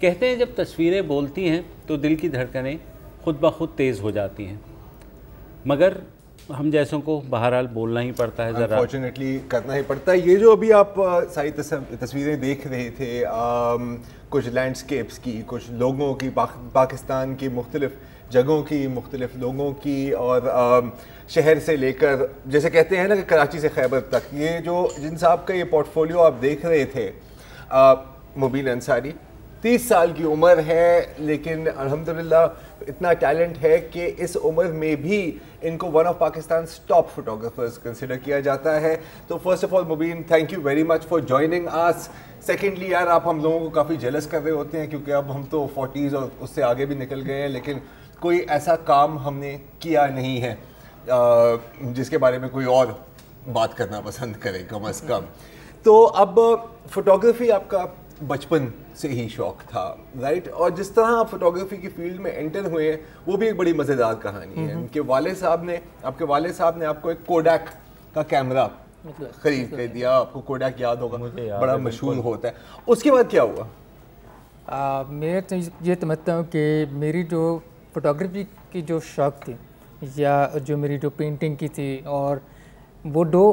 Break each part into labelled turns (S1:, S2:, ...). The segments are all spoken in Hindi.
S1: कहते हैं जब तस्वीरें बोलती हैं तो दिल की धड़कनें खुद ब खुद तेज़ हो जाती हैं, मगर हम जैसों को बहरहाल बोलना ही पड़ता है, ज़रा
S2: अनफॉर्चुनेटली करना ही पड़ता है। ये जो अभी आप सारी तस्वीरें देख रहे थे, कुछ लैंडस्केप्स की, कुछ लोगों की, पाकिस्तान की मुख्तलिफ जगहों की, मुख्तलिफ लोगों की, और शहर से लेकर जैसे कहते हैं ना कि कराची से खैबर तक, ये जो जिन साहब का ये पोर्टफोलियो आप देख रहे थे, मुबीन अंसारी 30 साल की उम्र है, लेकिन अल्हम्दुलिल्लाह इतना टैलेंट है कि इस उम्र में भी इनको one of Pakistan top photographers consider किया जाता है। तो first of all Mubeen, thank you very much for joining us. Secondly यार, आप हम लोगों को काफ़ी जेलस कर रहे होते हैं क्योंकि अब हम तो 40s और उससे आगे भी निकल गए हैं, लेकिन कोई ऐसा काम हमने किया नहीं है जिसके बारे में कोई और बात करना पसंद करे कम अज़ कम। तो अब फोटोग्राफी आपका बचपन से ही शौक था, राइट? और जिस तरह आप फोटोग्राफी की फील्ड में एंटर हुए हैं वो भी एक बड़ी मज़ेदार कहानी है। उनके वाले साहब ने आपको एक कोडैक का कैमरा खरीद के दिया। आपको कोडैक याद होगा, बड़ा मशहूर होता है। उसके बाद क्या हुआ?
S3: मैं तो ये समझता हूँ कि मेरी जो फोटोग्राफी की जो शौक थी या जो मेरी जो पेंटिंग की थी, और वो दो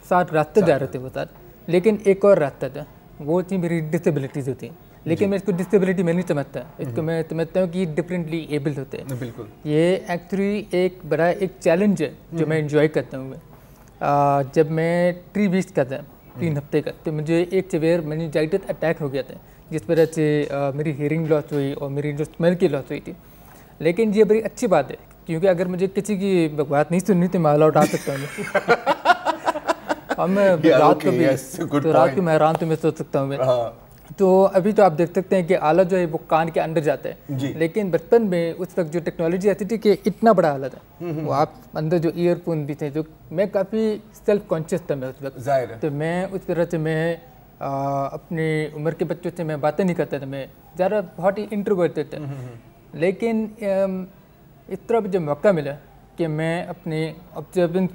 S3: साथ रास्ते जा रहे थे वो साथ, लेकिन एक और रास्ता था, वो थी मेरी डिसेबिलिटीज़ होती हैं। लेकिन मैं इसको डिसेबिलिटी में नहीं समझता, इसको मैं समझता हूँ कि डिफरेंटली एबल्ड होते हैं।
S2: बिल्कुल, ये
S3: एक्चुअली एक बड़ा एक चैलेंज है जो मैं इंजॉय करता हूँ। मैं जब मैं 3 वीक्स का था, 3 हफ्ते का, तो मुझे एक सिवियर मेनिंजाइटिस अटैक हो गया था, जिस वजह से मेरी हियरिंग लॉस हुई और मेरी जो स्मेल की लॉस हुई थी। लेकिन ये बड़ी अच्छी बात है, क्योंकि अगर मुझे किसी की बात नहीं सुननी तो मैं ऑल आउट आ सकता हूँ। और मैं रात को भी रात को मैं आराम से मैं सोच सकता हूँ मैं। तो अभी तो आप देख सकते हैं कि आला जो है वो कान के अंदर जाता है, लेकिन बचपन में उस वक्त जो टेक्नोलॉजी आती थी कि इतना बड़ा आला था, वो आप अंदर जो ईयरफोन भी थे, जो मैं काफ़ी सेल्फ कॉन्शियस था मैं उस वक्त। तो मैं उस तरह से मैं अपनी उम्र के बच्चों से मैं बातें नहीं करता था, मैं ज़्यादा बहुत ही इंट्रोवर्टेड था। लेकिन इस तरह जब मौका मिला कि मैं अपने ऑब्जर्वेंस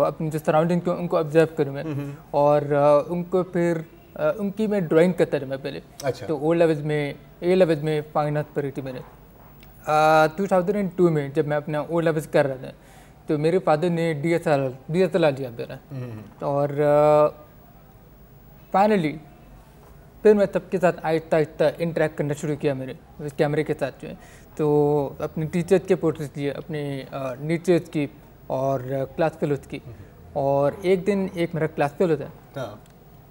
S3: अपनी जो सराउंडिंग को उनको ऑब्जर्व करूँ मैं, और उनको फिर उनकी मैं ड्राइंग करता था मैं पहले।
S2: अच्छा।
S3: तो ए लेवल में फाइन आर्ट पढ़ी थी मैंने। 2002 में जब मैं अपना ओ लेवल्स कर रहा था, तो मेरे फादर ने DSLR दिया मेरा, और फाइनली फिर मैं सबके साथ आहिस्ता आहिस्ता इंटरेक्ट करना शुरू किया मेरे उस कैमरे के साथ जो है। तो अपने टीचर्स के पोर्ट्रेट लिए, अपने टीचर्स की और क्लास फेलोज की। और एक दिन एक मेरा क्लास फेलो था,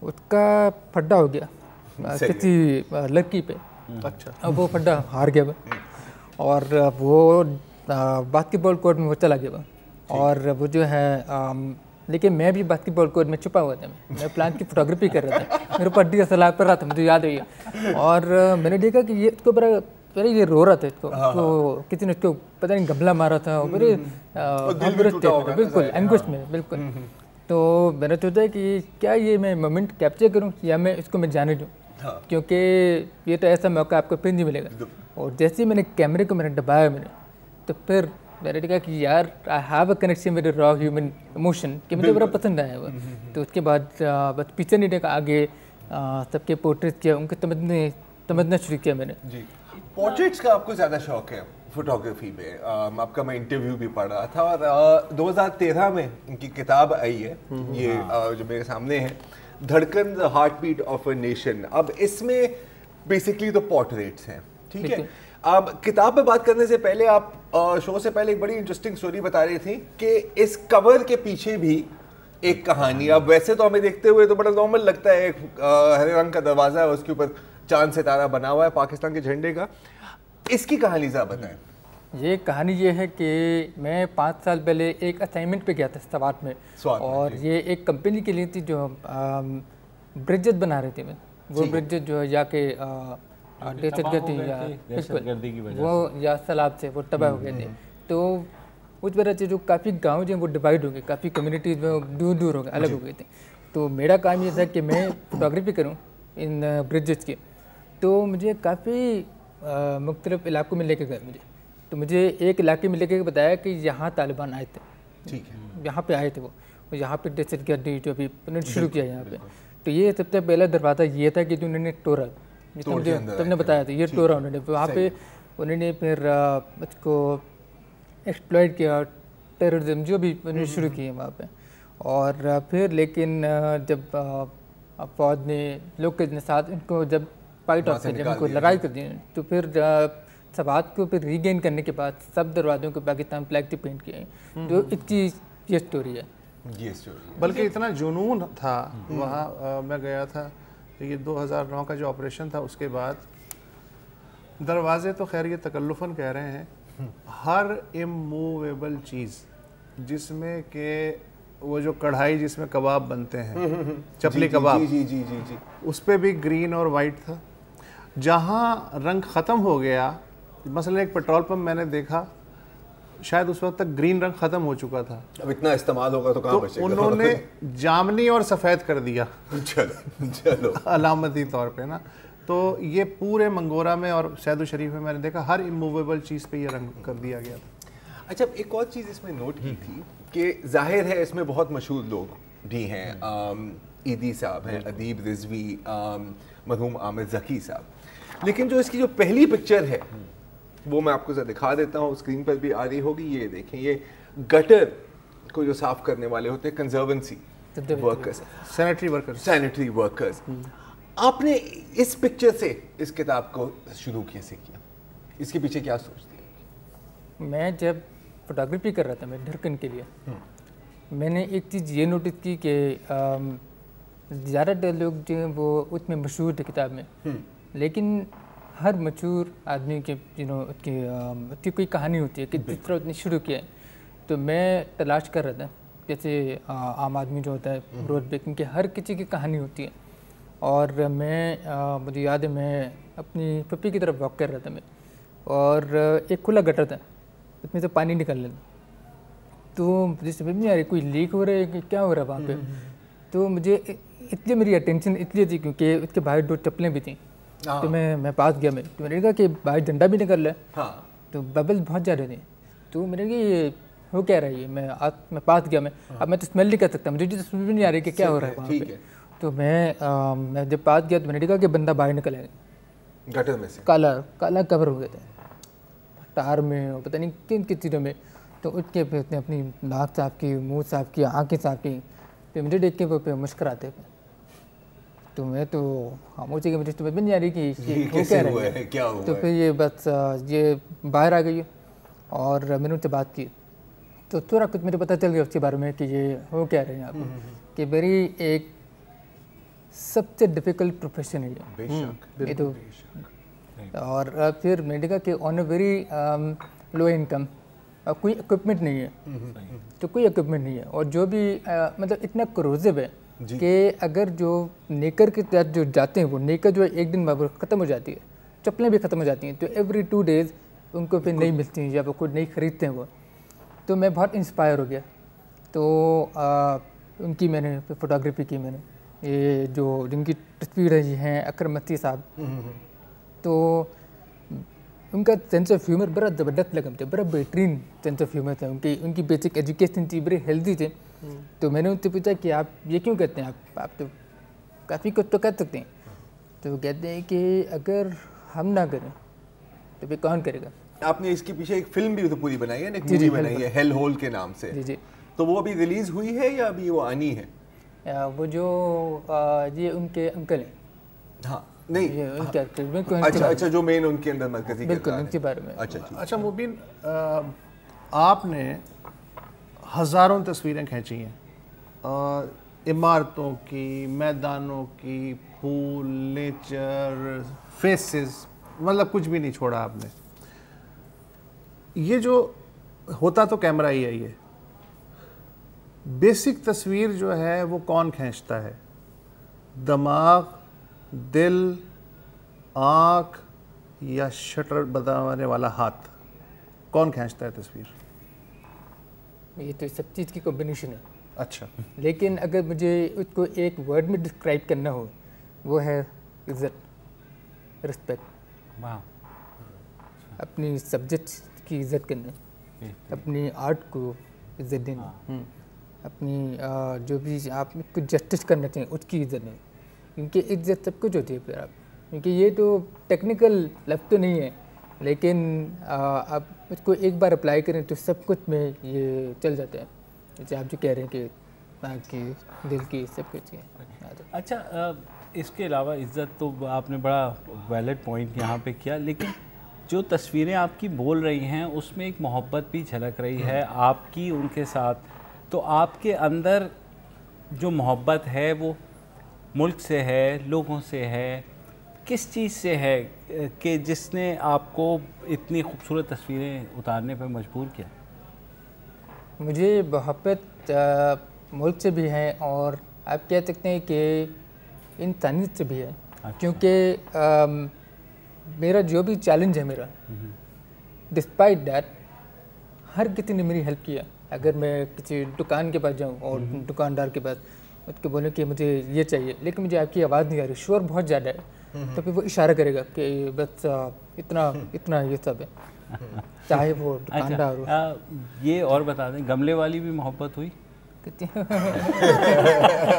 S3: उसका फड्डा हो गया किसी लड़की पे।
S2: अच्छा।
S3: अब वो फड्डा हार गया वो, और वो बास्केटबॉल कोर्ट में वो चला गया, और वो जो है लेकिन मैं भी बास्केटबॉल कोर्ट में छुपा हुआ था। मैं प्लांट की फोटोग्राफी कर रहा था, मेरे ऊपर DSLR पर रहा था, मुझे याद है। और मैंने देखा कि ये इसको पहले ये रो रहा था इसको, तो किसी ने इसको पता नहीं गमला मारा था, और मेरे बिल्कुल एंगुश में बिल्कुल। तो मैंने सोचा कि क्या ये मैं मोमेंट कैप्चर करूं या मैं इसको मैं जाने दूं, क्योंकि ये तो ऐसा मौका आपको फिर नहीं मिलेगा। और जैसे ही मैंने कैमरे को मैंने दबाया तो फिर मैंने देखा कि यार I have a connection with raw human emotion, कि मुझे बड़ा पसंद आया वो। तो उसके बाद बस पीछे नहीं देखा, आगे सबके पोर्ट्रेट किया, उनको समझना शुरू किया मैंने।
S2: जी, पोर्ट्रेट्स का आपको ज़्यादा शौक है फोटोग्राफी में। आपका मैं इंटरव्यू भी पढ़ रहा था, और 2013 में इनकी किताब आई है, ये जो मेरे सामने है, Dhadkan the heart beat of a nation. अब इसमें बेसिकली तो पोर्ट्रेट्स हैं, ठीक है। अब किताब पे बात करने से पहले आप शो से पहले एक बड़ी इंटरेस्टिंग स्टोरी बता रही थी कि इस कवर के पीछे भी एक कहानी। अब वैसे तो हमें देखते हुए तो बड़ा नॉर्मल लगता है, एक हरे रंग का दरवाजा है, उसके ऊपर चांद सितारा बना हुआ है पाकिस्तान के झंडे का। इसकी कहानी ज़रा बताएं।
S3: ये कहानी ये है कि मैं 5 साल पहले एक असाइनमेंट पे गया था स्वात में, और ये एक कंपनी के लिए थी जो ब्रिजेस बना रही थी। मैं वो ब्रिजेस जो या के दहशतगर्दी या वो या सैलाब से वो तबाह हो गए थे। तो उस वजह से जो काफ़ी गाँव जो वो डिवाइड हो गए, काफ़ी कम्युनिटीज़ में दूर दूर हो गए, अलग हो गए थे। तो मेरा काम ये था कि मैं फोटोग्राफी करूँ इन ब्रिजेस की। तो मुझे काफ़ी मुख्तलिफ इलाकों में लेके गए मुझे। तो मुझे एक इलाके में लेके बताया कि यहाँ तालिबान आए थे,
S2: ठीक है,
S3: यहाँ पे आए थे वो यहाँ पे दहशतगर्दी जो अभी शुरू किया यहाँ पे। तो ये सबसे पहला दरवाज़ा ये था कि जो उन्होंने तोड़ा तुमने बताया था ये टूर उन्होंने वहाँ पे उन्होंने फिर उसको एक्सप्लॉइट किया, टेररिज्म जो भी उन्होंने शुरू किए वहाँ पे। और फिर लेकिन जब फौज ने लोग के साथ उनको जब फाइट ऑफ जब उनको लड़ाई कर दी, तो फिर सवात को फिर रीगेन करने के बाद सब दरवाज़ों को पाकिस्तान फ्लैग से पेंट किए, जो इसकी ये स्टोरी है।
S2: ये स्टोरी
S4: बल्कि इतना जुनून था वहाँ, मैं गया था ये 2009 का जो ऑपरेशन था, उसके बाद दरवाजे तो खैर ये तकल्लुफ़न कह रहे हैं, हर इमूवेबल चीज़ जिसमें के वो जो कढ़ाई जिसमें कबाब बनते हैं, चपली कबाब,
S2: जी जी जी जी,
S4: उस पर भी ग्रीन और वाइट था। जहाँ रंग ख़त्म हो गया, मसलन एक पेट्रोल पंप मैंने देखा, शायद उस वक्त तक ग्रीन रंग ख़त्म हो चुका था,
S2: अब इतना इस्तेमाल होगा तो कहाँ बचेगा।
S4: उन्होंने जामनी और सफ़ेद कर दिया
S2: चलो चलो
S4: अलामती तौर पे ना। तो ये पूरे मंगोरा में और सैदो शरीफ में मैंने देखा हर इमूवेबल चीज़ पे ये रंग कर दिया गया था।
S2: अच्छा, एक और चीज़ इसमें नोट की थी कि जाहिर है इसमें बहुत मशहूर लोग भी हैं, ईदी साहब हैं, अदीब रिजवी, मरहूम आमिर ज़की साहब, लेकिन जो इसकी जो पहली पिक्चर है वो मैं आपको ज़रा दिखा देता हूँ, स्क्रीन पर भी आ रही होगी। ये देखें, ये गटर को जो साफ़ करने वाले होते हैं, कंजर्वेंसी वर्कर्स, सैनिटरी वर्कर्स। आपने इस पिक्चर से इस किताब को शुरू कैसे किया? इसके पीछे क्या सोचते हैं?
S3: मैं जब फोटोग्राफी कर रहा था मैं ढरकन के लिए, मैंने एक चीज़ ये नोटिस की कि ज़्यादातर लोग जो हैं वो उसमें मशहूर थे किताब में, लेकिन हर मशहूर आदमी के उसकी कोई कहानी होती है कि जिस तरह उसने शुरू किया है। तो मैं तलाश कर रहा था, जैसे आम आदमी जो होता है रोड पे, क्योंकि हर किसी की कहानी होती है। और मैं मुझे याद है मैं अपनी पप्पी की तरफ वॉक कर रहा था मैं, और एक खुला गटर था, उसमें से पानी निकल रहा था। तो मुझे समझ नहीं आ रही कोई लीक हो रहा है कि क्या हो रहा है वहाँ पे। तो मुझे इसलिए मेरी अटेंशन इसलिए थी क्योंकि उसके बाहर 2 चप्पलें भी थी। तो मैं पास गया, तो मैंने कहा कि बाहर झंडा भी निकल रहा है।
S2: हाँ।
S3: तो बबल्स बहुत ज़्यादा थे, तो मैंने कहा ये हो क्या रहा है ये। मैं पास गया, अब मैं तो स्मेल नहीं कर सकता, मुझे तो समझ नहीं आ रही कि क्या हो रहा है वहाँ पे। तो मैं जब पास गया तो मैंने देखा कि बंदा बाहर निकल आया
S2: गटर में से,
S3: काला कवर हो गया था टार में और पता नहीं किन किन चीज़ों में। तो उठ के फिर उसने अपनी नाक साफ की, मुँह साफ किया, आँखें साफ की, फिर मुझे देख के वो पे मुस्कुराते थे। तो मैं तो खामोशी के मुझे समझ में नहीं आ रही कि ये क्या रहा है,
S2: क्या हुआ।
S3: तो फिर ये बस ये बाहर आ गई और मैंने उनसे बात की, तो थोड़ा कुछ मुझे पता चल गया उसके बारे में कि ये हो क्या रहे हैं यहाँ पे, कि मेरी एक सबसे डिफ़िकल्ट प्रोफेशन है ये तो। और फिर मैंने देखा कि on a very low income, कोई इक्विपमेंट नहीं है, तो कोई इक्विपमेंट नहीं है, और जो भी मतलब इतना करोजिव है कि अगर जो नेकर के तहत जो जाते हैं वो नेकर जो एक दिन बाद ख़त्म हो जाती है, चप्पलें भी ख़त्म हो जाती हैं, तो एवरी 2 डेज़ उनको फिर नहीं मिलती हैं या वो खुद नहीं ख़रीदते हैं वो। तो मैं बहुत इंस्पायर हो गया, तो उनकी मैंने फ़ोटोग्राफी की मैंने। ये जो जिनकी तस्वीर है ये हैं अकरम मस्ती साहब, तो उनका सेंस ऑफ ह्यूमर बड़ा ज़बरदस्त लगा मुझे, बड़ा बेहतरीन सेंस ऑफ ह्यूमर था। उनकी बेसिक एजुकेशन थी, बड़े हेल्दी थे। तो मैंने उनसे पूछा कि आप ये क्यों करते हैं, आप तो काफ़ी कुछ तो कर सकते हैं। तो वो कहते हैं कि अगर हम ना करें तो फिर कौन करेगा।
S2: आपने इसके पीछे एक फिल्म भी तो पूरी बनाई है, एक मूवी बनाई है हेल होल के नाम से।
S3: जी।
S2: तो वो अभी रिलीज हुई है या अभी वो आनी है?
S3: वो जो ये उनके अंकल हैं।
S2: हाँ, नहीं
S3: ये उनके
S2: अच्छा, जो मेन उनके अंदर मरकजी
S3: बिल्कुल उनके बारे में।
S4: अच्छा मुबीन, आपने हज़ारों तस्वीरें खींची हैं, इमारतों की, मैदानों की, फूल, नेचर, फेसेस, मतलब कुछ भी नहीं छोड़ा आपने। ये जो होता तो कैमरा ही है, ये बेसिक तस्वीर जो है वो कौन खींचता है? दिमाग, दिल, आँख या शटर बताने वाला हाथ, कौन खींचता है तस्वीर?
S3: ये तो सब चीज़ की कॉम्बिनेशन है।
S4: अच्छा,
S3: लेकिन अगर मुझे उसको एक वर्ड में डिस्क्राइब करना हो, वो है इज़्ज़त, रिस्पेक्ट।
S1: वाह।
S3: अपनी सब्जेक्ट की इज़्ज़त करना, अपनी आर्ट को इज़्ज़त देना, अपनी जो भी आप कुछ जस्टिस करना चाहिए उसकी इज़्ज़त देना, क्योंकि इज़्ज़त सब कुछ होती है। फिर आप क्योंकि ये तो टेक्निकल लफ्ज़ तो नहीं है, लेकिन आप इसको एक बार अप्लाई करें तो सब कुछ में ये चल जाता है। जैसे आप जो कह रहे हैं कि आपकी दिल की सब कुछ है।
S1: अच्छा, इसके अलावा इज़्ज़त तो आपने बड़ा वैलिड पॉइंट यहाँ पे किया, लेकिन जो तस्वीरें आपकी बोल रही हैं उसमें एक मोहब्बत भी झलक रही है आपकी उनके साथ। तो आपके अंदर जो मोहब्बत है वो मुल्क से है, लोगों से है, किस चीज़ से है कि जिसने आपको इतनी खूबसूरत तस्वीरें उतारने पर मजबूर किया?
S3: मुझे मोहब्बत मुल्क से भी है और आप कह सकते हैं कि इंसानियत से भी है।
S1: अच्छा।
S3: क्योंकि मेरा जो भी चैलेंज है मेरा, डिस्पाइट दैट हर किसी ने मेरी हेल्प किया। अगर मैं किसी दुकान के पास जाऊं और दुकानदार के पास उसको बोलूं कि मुझे ये चाहिए, लेकिन मुझे आपकी आवाज़ नहीं आ रही, शोर बहुत ज़्यादा है, तो फिर वो इशारा करेगा कि बस इतना इतना ये सब है, चाहे वो दुकानदार हो।
S1: अच्छा, ये और बता दें, गमले वाली भी मोहब्बत हुई?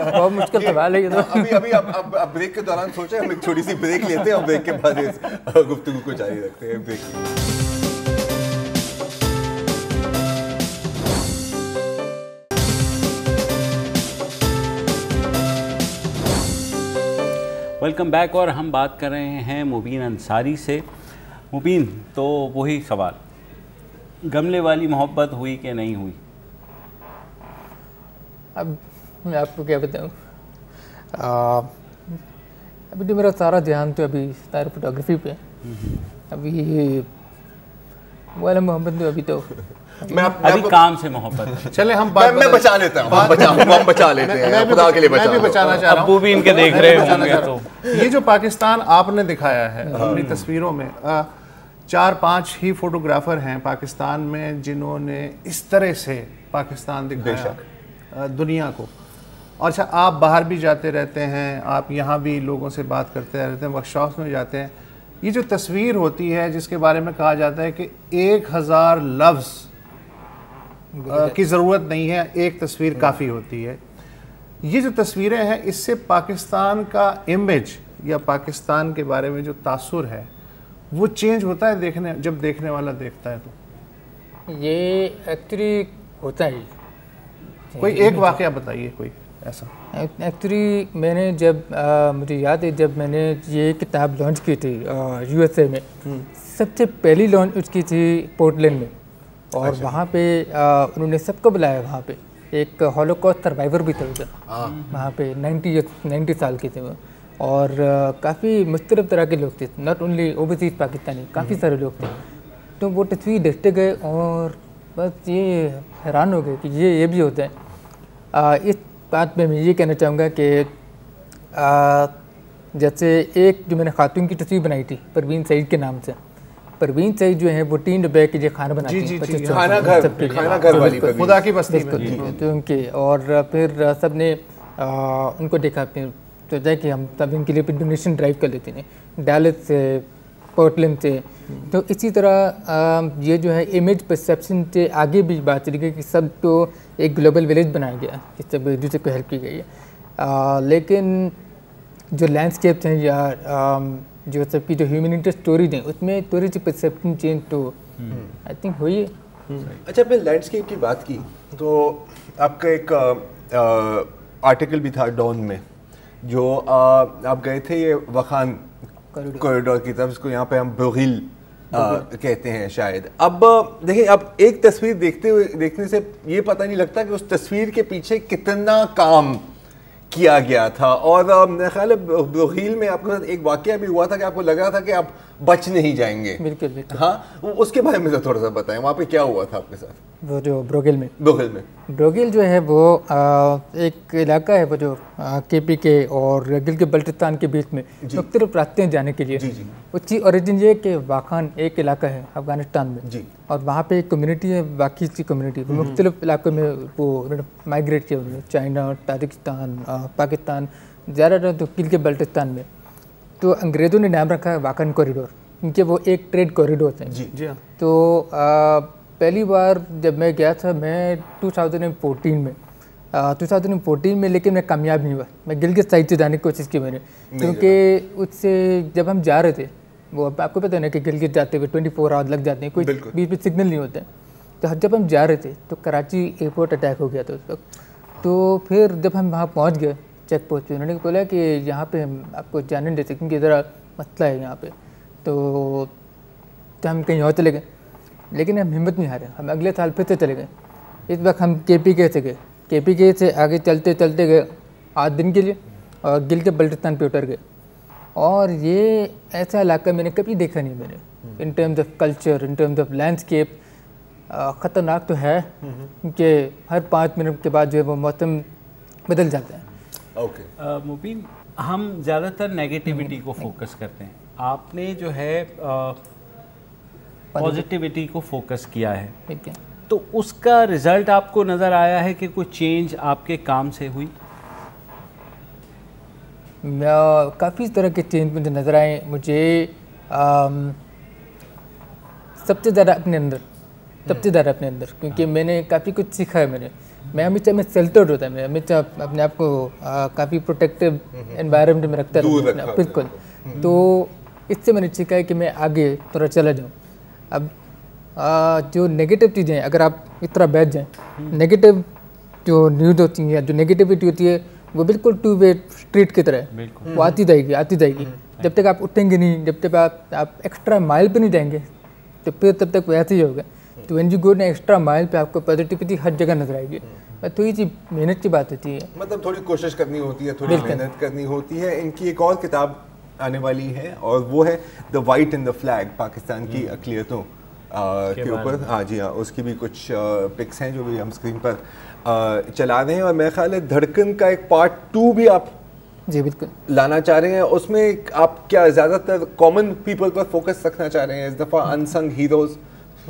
S3: बहुत मुश्किल सवाल है ये तो।
S2: अभी अब ब्रेक के दौरान सोचा हम एक छोटी सी ब्रेक लेते हैं और ब्रेक के बाद इस गुफ्तगू को जारी रखते हैं। Break
S1: welcome back. और हम बात कर रहे हैं मुबीन अंसारी से। मुबीन, तो वही सवाल, गमले वाली मोहब्बत हुई कि नहीं हुई?
S3: अब मैं आपको क्या बताऊँ, अभी तो मेरा सारा ध्यान तो अभी सारी फोटोग्राफी पे। अभी वाला मोहब्बत तो
S1: अभी काम से मोहब्बत।
S4: चले हम
S2: मैं बचा लेता हूँ, हम बचा लेते हैं, खुदा के लिए
S4: मैं भी बचाना चाह रहा हूँ।
S1: अब्बू भी इनके देख रहे होंगे तो।
S4: ये जो पाकिस्तान आपने दिखाया है अपनी तस्वीरों में, 4-5 ही फोटोग्राफर हैं पाकिस्तान में जिन्होंने इस तरह से पाकिस्तान दिखाया दुनिया को। और अच्छा, आप बाहर भी जाते रहते हैं, आप यहाँ भी लोगों से बात करते रहते हैं, वर्कशॉप्स में जाते हैं। ये जो तस्वीर होती है जिसके बारे में कहा जाता है कि 1000 लफ्ज़ की ज़रूरत नहीं है, एक तस्वीर काफ़ी होती है। ये जो तस्वीरें हैं, इससे पाकिस्तान का इमेज या पाकिस्तान के बारे में जो तासुर है वो चेंज होता है जब देखने वाला देखता है। तो
S3: ये एक्चुअली होता ही।
S4: कोई एक वाक़या बताइए कोई ऐसा।
S3: एक्चुअली मैंने जब मुझे याद है जब मैंने ये किताब लॉन्च की थी यूएसए में, सबसे पहली लॉन्च उसकी थी पोर्टलैंड में। और अच्छा। वहाँ पे उन्होंने सबको बुलाया। वहाँ पे एक हॉलोकॉस्ट सर्वाइवर भी थे उधर, वहाँ पे 90 साल के थे वो। और काफ़ी मुख्तलिफ तरह के लोग थे, नॉट ओनली ओवरसीज़ पाकिस्तानी, काफ़ी सारे लोग थे। तो वो तस्वीर देखते गए और बस ये हैरान हो गए कि ये भी होता है। इस बात में मैं ये कहना चाहूँगा कि जैसे एक जो मैंने खातून की तस्वीर बनाई थी परवीन सईद के नाम से। परवीन सईद जो है वो 3 रुपए के लिए खाना बनाती है,
S2: खाना घर वाली
S4: खुदा की बस्ती में
S3: तो उनके। और फिर सब ने उनको देखा, फिर सोचा कि हम सब इनके लिए डोनेशन ड्राइव कर लेते हैं, डैलस से, पोर्टलैंड से। तो इसी तरह ये जो है इमेज परसेप्शन से आगे भी बात चली गई कि सब तो एक ग्लोबल विलेज बनाया गया, कि सब एक दूसरे को हेल्प की गई है। लेकिन जो लैंडस्केप्स हैं या जो सबकी जो ह्यूमैनिटी स्टोरीज हैं, उसमें थोड़ी सी परसेप्शन चेंज तो आई थिंक हुई है।
S2: अच्छा, आपने लैंडस्केप की बात की तो आपका एक आर्टिकल भी था डॉन में, जो आप गए थे ये वखान कॉरिडोर की तरफ, इसको यहाँ पे हम ब्रोगिल कहते हैं शायद। अब देखिए, अब एक तस्वीर देखने से ये पता नहीं लगता कि उस तस्वीर के पीछे कितना काम किया गया था। और मेरा ख्याल है ब्रोगिल में आपके साथ एक वाकया भी हुआ था कि आपको लग रहा था कि आप बच नहीं जाएंगे।
S3: बिल्कुल।
S2: हाँ, उसके बारे में थोड़ा सा बताएं, वहाँ पे क्या हुआ था आपके साथ?
S3: वो जो ब्रोगिल में
S2: ब्रोगिल
S3: जो है वो एक इलाका है वो जो केपी के और गिलगित बल्टिस्तान के बीच में मुख्तलिफ रास्ते हैं जाने के लिए। उसकी ओरिजिन ये कि वाखान एक इलाका है अफगानिस्तान में, और वहाँ पे एक कम्युनिटी है, बाकी की कम्युनिटी मुख्तलिफ इलाकों में वो माइग्रेट किया उन्होंने, चाइना, ताजिकिस्तान, पाकिस्तान, ज़्यादातर तो गिलगित बल्टिस्तान में। तो अंग्रेज़ों ने नाम रखा है वाखान कॉरिडोर, क्योंकि वो एक ट्रेड कॉरिडोर थे।
S4: जी हाँ।
S3: तो पहली बार जब मैं गया था, मैं 2014 में 2014 में, लेकिन मैं कामयाब नहीं हुआ। मैं गिलगित साइड से जाने की कोशिश की मैंने, क्योंकि उससे जब हम जा रहे थे, वो आपको पता है ना कि गिलगित जाते हुए 24 आवर लग जाते हैं, कोई बीच में सिग्नल नहीं होते। तो जब हम जा रहे थे तो कराची एयरपोर्ट अटैक हो गया था उस वक्त। तो फिर जब हम वहाँ पहुँच गए चेक पोस्ट पे, उन्होंने बोला कि यहाँ पे हम आपको जाने नहीं देते क्योंकि ज़रा मसला है यहाँ पे। तो हम कहीं और चले गए, लेकिन हम हिम्मत नहीं हारे, हम अगले साल फिर से चले गए। इस वक्त हम KPK से गए, KPK से आगे चलते चलते गए 8 दिन के लिए और गिलगित बल्टिस्तान पे उतर गए। और ये ऐसा इलाका मैंने कभी देखा नहीं मैंने, in terms of culture, in terms of landscape. ख़तरनाक तो है कि हर 5 मिनट के बाद जो है वो मौसम बदल जाता है।
S2: ओके
S1: मुबीन, हम ज़्यादातर नेगेटिविटी को फोकस करते हैं, आपने जो है पॉजिटिविटी को फोकस किया है,
S3: ठीक है।
S1: तो उसका रिज़ल्ट आपको नज़र आया है कि कोई चेंज आपके काम से हुई?
S3: काफ़ी तरह के चेंज मुझे नज़र आए। मुझे सबसे ज़्यादा अपने अंदर, क्योंकि मैंने काफ़ी कुछ सीखा है। मैं हमेशा सेल्टर्ड होता है, मैं हमेशा अपने आप को काफ़ी प्रोटेक्टिव एनवायरनमेंट में रखता रहता, बिल्कुल। तो इससे मैंने सीखा है कि मैं आगे थोड़ा चला जाऊँ। अब जो नेगेटिव चीज़ें हैं, अगर आप इस तरह बैठ जाएँ, नेगेटिव जो न्यूज़ होती है, जो नेगेटिविटी होती है, वो बिल्कुल 2 वे स्ट्रीट की तरह है, वो आती जाएगी। जब तक आप उठेंगे नहीं, जब तक आप एक्स्ट्रा माइल पे नहीं जाएंगे, तो फिर तब तक वैसे ही होगा। तो व्हेन यू गो ना एक्स्ट्रा माइल पे, आपको पॉजिटिविटी हर जगह नजर आएगी। थोड़ी सी मेहनत की बात होती है,
S2: मतलब थोड़ी कोशिश करनी होती है, थोड़ी मेहनत करनी होती है। इनकी एक और किताब आने वाली है और वो है the white in the flag, Pakistan की अक़लियतों के ऊपर। हाँ जी हाँ, उसकी भी कुछ पिक्स हैं जो भी हम स्क्रीन पर चला रहे हैं। और मेरा ख्याल है धड़कन का एक पार्ट 2 भी आप
S3: जी बिल्कुल
S2: लाना चाह रहे हैं। उसमें आप क्या ज़्यादातर कॉमन पीपल पर फोकस रखना चाह रहे हैं इस दफ़ा, अनसंग हीरोज़,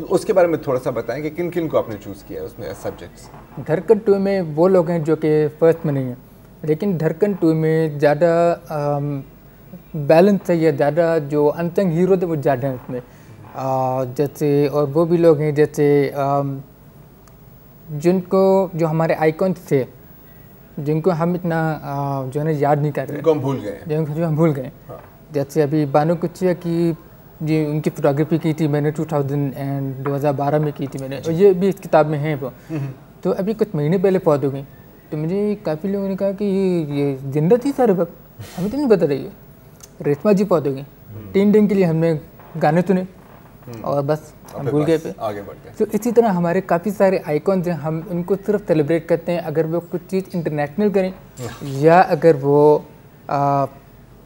S2: उसके बारे में थोड़ा सा बताएं कि किन किन को आपने चूज़ किया है उसमें सब्जेक्ट्स?
S3: धड़कन 2 में वो लोग हैं जो कि फर्स्ट में नहीं हैं, लेकिन धड़कन 2 में ज़्यादा बैलेंस है, या ज़्यादा जो अनसंग हीरो थे वो ज़्यादा हैं उसमें। जैसे और वो भी लोग हैं जैसे जो हमारे आइकॉन्स थे, जिनको हम इतना जो है ना याद नहीं कर रहे,
S2: जिनको हम भूल गए।
S3: हाँ। जैसे अभी बानो कुचिया की जी उनकी फोटोग्राफी की थी मैंने 2012 में की थी मैंने, और ये भी इस किताब में है वो। तो अभी कुछ महीने पहले फौत हो गई, तो मुझे काफ़ी लोगों ने कहा कि ये जिंदा थी सारे वक्त, हमें तो नहीं पता रही है। रेशमा जी फौत हो गई, 3 दिन के लिए हमने गाने सुने और बस हम भूल गए पे,
S2: आगे बढ़ गए।
S3: तो इसी तरह हमारे काफ़ी सारे आइकॉन्स हैं, हम उनको सिर्फ सेलिब्रेट करते हैं अगर वो कुछ चीज़ इंटरनेशनल करें या अगर वो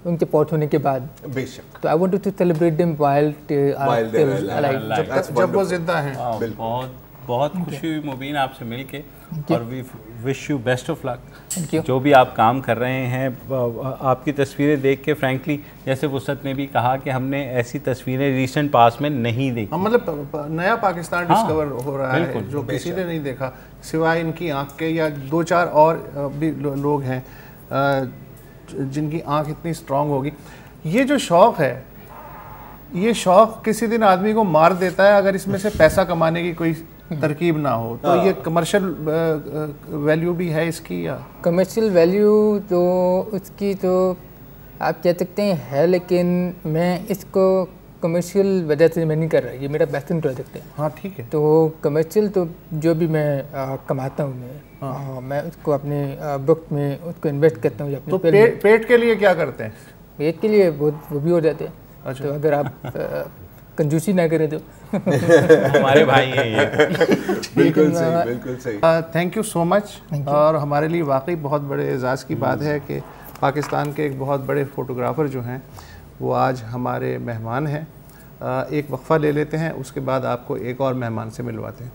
S3: उनके पॉट होने के बाद।
S2: बेशक।
S3: तो I want to celebrate them while
S4: जब वो जिंदा हैं।
S1: बहुत खुशी हुई मुबीन आपसे मिलके, और we wish you best of luck.
S3: Thank you.
S1: जो भी आप काम कर रहे हैं, आपकी तस्वीरें देख के फ्रैंकली, जैसे वुसअत ने भी कहा कि हमने ऐसी तस्वीरें रिसेंट पास में नहीं देखी।
S4: मतलब नया पाकिस्तान डिस्कवर हो रहा है जो किसी ने नहीं देखा सिवाय इनकी आंख के, या 2-4 और भी लोग हैं जिनकी आंख इतनी स्ट्रांग होगी। ये जो शौक़ है, ये शौक़ किसी दिन आदमी को मार देता है अगर इसमें से पैसा कमाने की कोई तरकीब ना हो। तो ये कमर्शियल वैल्यू भी है इसकी, या
S3: कमर्शियल वैल्यू तो उसकी तो आप कह सकते हैं है, लेकिन मैं इसको कमर्शियल वजह से मैं नहीं कर रहा, ये मेरा पैशन प्रोजेक्ट है।
S4: हाँ ठीक है।
S3: तो कमर्शियल तो जो भी मैं कमाता हूँ मैं उसको अपने बुक में उसको इन्वेस्ट करता हूँ।
S4: तो पेट के लिए क्या करते हैं?
S3: पेट के लिए वो भी हो जाते हैं।
S4: अच्छा।
S3: तो अगर आप कंजूसी ना करें तो
S1: हमारे भाई हैं ये।
S2: बिल्कुल सही।
S4: Thank you so much. और हमारे लिए वाकई बहुत बड़े एजाज़ की बात है कि पाकिस्तान के एक बहुत बड़े फ़ोटोग्राफ़र जो हैं वो आज हमारे मेहमान हैं। एक वक्फ़ा ले लेते हैं, उसके बाद आपको एक और मेहमान से मिलवाते हैं।